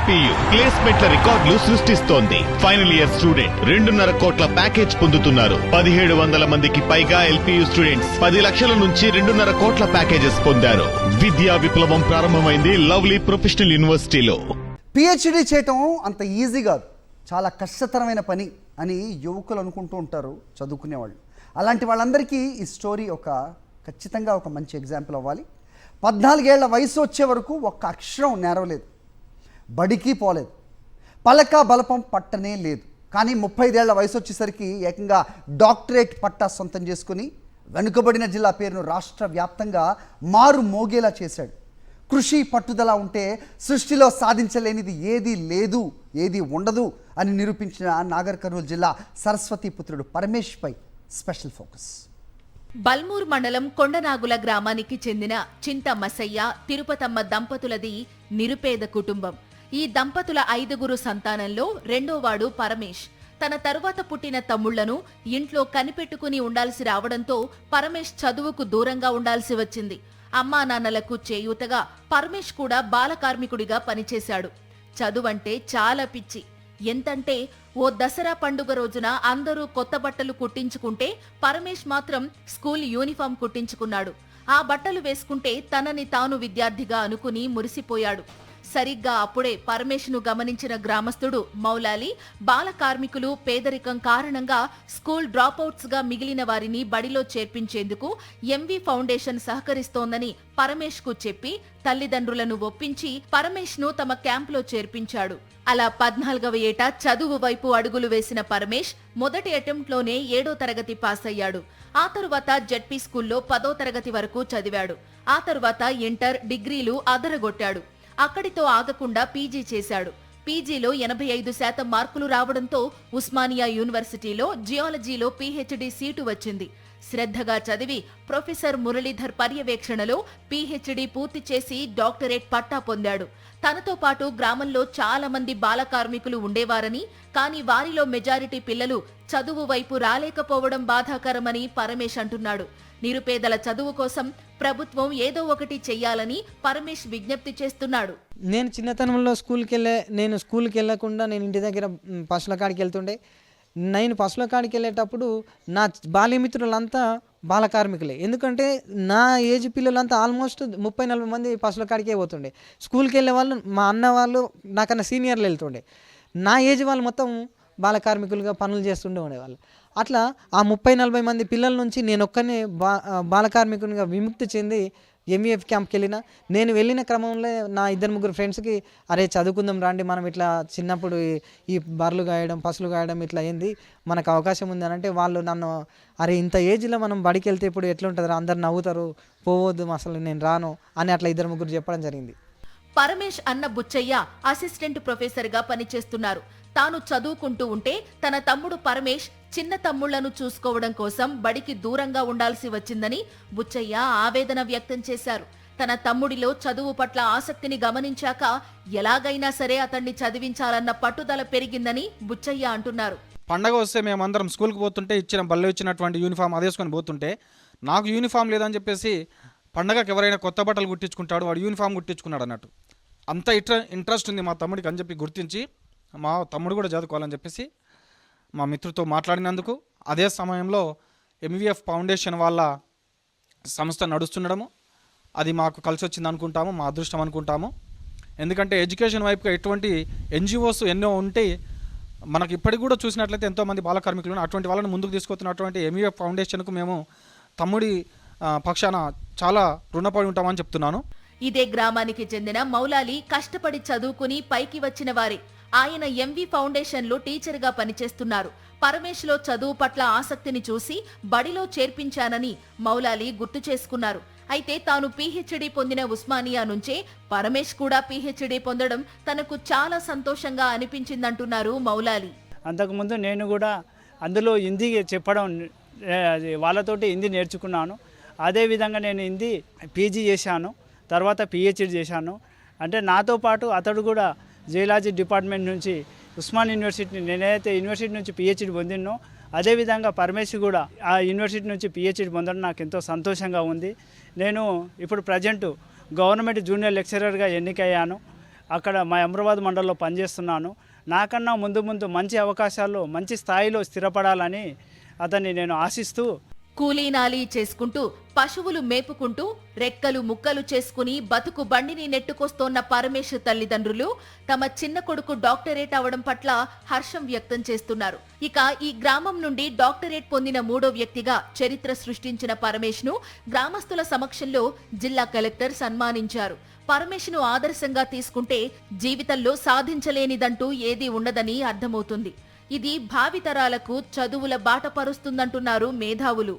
LPU ప్లేస్మెంట్ల రికార్డులు సృష్టిస్తోంది. Final year student 2.5 కోట్ల ప్యాకేజ్ పొందుతున్నారు. 1700 మందికి పైగా ఎల్పీయూ స్టూడెంట్స్ 10 లక్షల నుంచి 2.5 కోట్ల ప్యాకేజెస్ పొందారు. విద్యా విప్లవం ప్రారంభమైంది లవ్లీ ప్రొఫెషనల్ యూనివర్సిటీలో. పిహెచ్డి చేయటం అంత ఈజీ కాదు, చాలా కష్టతరమైన పని అని యువకులు అనుకుంటూ ఉంటారు, చదువుకునేవాళ్ళు. అలాంటి వాళ్ళందరికీ ఈ స్టోరీ ఖచ్చితంగా ఒక మంచి ఎగ్జాంపుల్ అవ్వాలి. 14 ఏళ్ల వయసు వచ్చే వరకు ఒక్క అక్షరం నేరవలేదు, బడికి పోలేదు, పలక బలపం పట్టనే లేదు. కానీ 35 ఏళ్ల వయసు వచ్చేసరికి ఏకంగా డాక్టరేట్ పట్టా సొంతం చేసుకుని వెనుకబడిన జిల్లా పేరును రాష్ట్ర వ్యాప్తంగా మారు మోగేలా చేశాడు. కృషి పట్టుదల ఉంటే సృష్టిలో సాధించలేనిది ఏదీ లేదు, ఏదీ ఉండదు అని నిరూపించిన నాగర్ కర్నూలు జిల్లా సరస్వతి పుత్రుడు పరమేష్పై స్పెషల్ ఫోకస్. బల్మూర్ మండలం కొండనాగుల గ్రామానికి చెందిన చింత మసయ్య, తిరుపతమ్మ దంపతులది నిరుపేద కుటుంబం. ఈ దంపతుల 5గురు సంతానంలో రెండోవాడు పరమేష్. తన తరువాత పుట్టిన తమ్ముళ్లను ఇంట్లో కనిపెట్టుకుని ఉండాల్సి రావడంతో పరమేష్ చదువుకు దూరంగా ఉండాల్సి వచ్చింది. అమ్మా నాన్నలకు చేయూతగా పరమేష్ కూడా బాలకార్మికుడిగా పనిచేశాడు. చదువంటే చాలా పిచ్చి. ఎంతంటే ఓ దసరా పండుగ రోజున అందరూ కొత్త బట్టలు కుట్టించుకుంటే పరమేష్ మాత్రం స్కూల్ యూనిఫామ్ కుట్టించుకున్నాడు. ఆ బట్టలు వేసుకుంటే తనని తాను విద్యార్థిగా అనుకుని మురిసిపోయాడు. సరిగ్గా అప్పుడే పరమేష్ను గమనించిన గ్రామస్తుడు మౌలాలి బాల కార్మికులు పేదరికం కారణంగా స్కూల్ డ్రాపౌట్స్ గా మిగిలిన వారిని బడిలో చేర్పించేందుకు ఎంవి ఫౌండేషన్ సహకరిస్తోందని పరమేష్ కు చెప్పి తల్లిదండ్రులను ఒప్పించి పరమేష్ ను తమ క్యాంపులో చేర్పించాడు. అలా 14వ ఏట చదువు వైపు అడుగులు వేసిన పరమేష్ మొదటి అటెంప్ట్ లోనే 7వ తరగతి పాస్ అయ్యాడు. ఆ తరువాత జెడ్పీ స్కూల్లో 10వ తరగతి వరకు చదివాడు. ఆ తరువాత ఇంటర్, డిగ్రీలు అదరగొట్టాడు. అక్కడితో ఆగకుండా పీజీ చేశాడు. పీజీలో 85% మార్కులు రావడంతో ఉస్మానియా యూనివర్సిటీలో జియాలజీలో పీహెచ్డీ సీటు వచ్చింది. శ్రద్ధగా చదివి ప్రొఫెసర్ మురళీధర్ పర్యవేక్షణలో పీహెచ్డీ పూర్తి చేసి డాక్టరేట్ పట్టా పొందాడు. తనతో పాటు గ్రామంలో చాలా మంది బాల కార్మికులు ఉండేవారని, కానీ వారిలో మెజారిటీ పిల్లలు చదువు వైపు రాలేకపోవడం బాధాకరమని పరమేష్ అంటున్నాడు. నిరుపేదల చదువు కోసం ప్రభుత్వం ఏదో ఒకటి చెయ్యాలని పరమేష్ విజ్ఞప్తి చేస్తున్నాడు. నేను చిన్నతనంలో నేను స్కూల్కి వెళ్ళకుండా నేను ఇంటి దగ్గర పశువుల కాడికి వెళ్తుండే. నేను పశువుల కాడికి వెళ్ళేటప్పుడు నా బాల్యమిత్రులంతా బాల కార్మికులే. ఎందుకంటే నా ఏజ్ పిల్లలంతా ఆల్మోస్ట్ 30-40 మంది పశువుల కాడికే పోతుండే. స్కూల్కి వెళ్ళే వాళ్ళు మా అన్న వాళ్ళు నాకన్నా సీనియర్లు వెళ్తుండే. నా ఏజ్ వాళ్ళు మొత్తం బాల కార్మికులుగా పనులు చేస్తుండే ఉండేవాళ్ళు. అట్లా ఆ 30-40 మంది పిల్లల నుంచి నేను ఒక్కనే బాల కార్మికునిగా విముక్తి చెంది ఎంఈఎఫ్ క్యాంప్కి వెళ్ళిన. నేను వెళ్ళిన క్రమంలో నా 2-3 ఫ్రెండ్స్కి అరే చదువుకుందాం రాండి, మనం ఇట్లా చిన్నప్పుడు ఈ బర్రెలు గాయడం పశువులు గాయడం ఇట్లా ఏంది, మనకు అవకాశం ఉంది అని అంటే వాళ్ళు నన్ను అరే ఇంత ఏజ్లో మనం బడికి వెళ్తే ఇప్పుడు ఎట్లుంటుందిరా, అందరు నవ్వుతారు, పోవద్దు అసలు నేను రాను అని అట్లా 2-3 చెప్పడం జరిగింది. పరమేష్ అన్న బుచ్చయ్య అసిస్టెంట్ ప్రొఫెసర్గా పనిచేస్తున్నారు. తాను చదువుకుంటూ ఉంటే తన తమ్ముడు పరమేష్ చిన్న తమ్ముళ్లను చూసుకోవడం కోసం బడికి దూరంగా ఉండాల్సి వచ్చిందని బుచ్చయ్య ఆవేదన వ్యక్తం చేశారు. తన తమ్ముడిలో చదువు పట్ల ఆసక్తిని గమనించాక ఎలాగైనా సరే అతన్ని చదివించాలన్న పట్టుదల పెరిగిందని బుచ్చయ్య అంటున్నారు. పండగ వస్తే మేమందరం స్కూల్కి పోతుంటే బళ్ళు ఇచ్చినటువంటి యూనిఫామ్ అదేసుకొని పోతుంటే నాకు యూనిఫామ్ లేదని చెప్పేసి పండగకి ఎవరైనా కొత్త బట్టలు కుట్టించుకుంటాడు, వాడు యూనిఫామ్ కుట్టించుకున్నాడు అన్నట్టు. అంత ఇంట్రెస్ట్ ఉంది మా తమ్ముడికి అని చెప్పి గుర్తించి మా తమ్ముడు కూడా చదువుకోవాలని చెప్పేసి మా మిత్రుతో మాట్లాడినందుకు అదే సమయంలో ఎంవీఎఫ్ ఫౌండేషన్ వాళ్ళ సంస్థ నడుస్తుండడము అది మాకు కలిసి వచ్చింది అనుకుంటాము, మా అదృష్టం అనుకుంటాము. ఎందుకంటే ఎడ్యుకేషన్ వైపుగా ఎటువంటి ఎన్జిఓస్ ఎన్నో ఉంటే మనకి ఇప్పటికి కూడా చూసినట్లయితే ఎంతోమంది బాల కార్మికులు అటువంటి వాళ్ళని ముందుకు తీసుకొస్తున్నటువంటి ఎంవీఎఫ్ ఫౌండేషన్కు మేము తమ్ముడి పక్షాన చాలా రుణపడి ఉంటామని చెప్తున్నాను. ఇదే గ్రామానికి చెందిన మౌలాలి కష్టపడి చదువుకుని పైకి వచ్చిన వారే. ఆయన ఎంవి ఫౌండేషన్లో టీచర్గా పనిచేస్తున్నారు. పరమేష్లో చదువు పట్ల ఆసక్తిని చూసి బడిలో చేర్పించానని మౌలాలి గుర్తు చేసుకున్నారు. అయితే తాను పీహెచ్డీ పొందిన ఉస్మానియా నుంచే పరమేష్ కూడా పీహెచ్డీ పొందడం తనకు చాలా సంతోషంగా అనిపించిందంటున్నారు మౌలాలి. అంతకుముందు నేను కూడా అందులో హిందీ చెప్పడం వాళ్ళతోటి హిందీ నేర్చుకున్నాను. అదేవిధంగా నేను హిందీ పీజీ చేశాను, తర్వాత పిహెచ్డీ చేశాను. అంటే నాతో పాటు అతడు కూడా జియాలజీ డిపార్ట్మెంట్ నుంచి ఉస్మాన్ యూనివర్సిటీ, నేనైతే యూనివర్సిటీ నుంచి పిహెచ్డీ పొందినో అదేవిధంగా పరమేష్ కూడా ఆ యూనివర్సిటీ నుంచి పిహెచ్డీ పొందడం నాకు ఎంతో సంతోషంగా ఉంది. నేను ఇప్పుడు ప్రజెంటు గవర్నమెంట్ జూనియర్ లెక్చరర్గా ఎన్నికయ్యాను. అక్కడ మా అమ్రాబాద్ మండలంలో పనిచేస్తున్నాను. నాకన్నా ముందు మంచి అవకాశాలు మంచి స్థాయిలో స్థిరపడాలని అతన్ని నేను ఆశిస్తూ కూలీనాలీ చేసుకుంటూ పశువులు మేపుకుంటూ రెక్కలు ముక్కలు చేసుకుని బతుకు బండిని నెట్టుకొస్తోన్న పరమేశ్ తల్లిదండ్రులు తమ చిన్న కొడుకు డాక్టరేట్ అవడం పట్ల హర్షం వ్యక్తం చేస్తున్నారు. ఇక ఈ గ్రామం నుండి డాక్టరేట్ పొందిన 3వ వ్యక్తిగా చరిత్ర సృష్టించిన పరమేశ్ ను గ్రామస్తుల సమక్షంలో జిల్లా కలెక్టర్ సన్మానించారు. పరమేశ్ ను ఆదర్శంగా తీసుకుంటే జీవితంలో సాధించలేనిదంటూ ఏదీ ఉండదని అర్థమవుతుంది. ఇది భావితరాలకు చదువుల బాట పరుస్తుందంటున్నారు మేధావులు.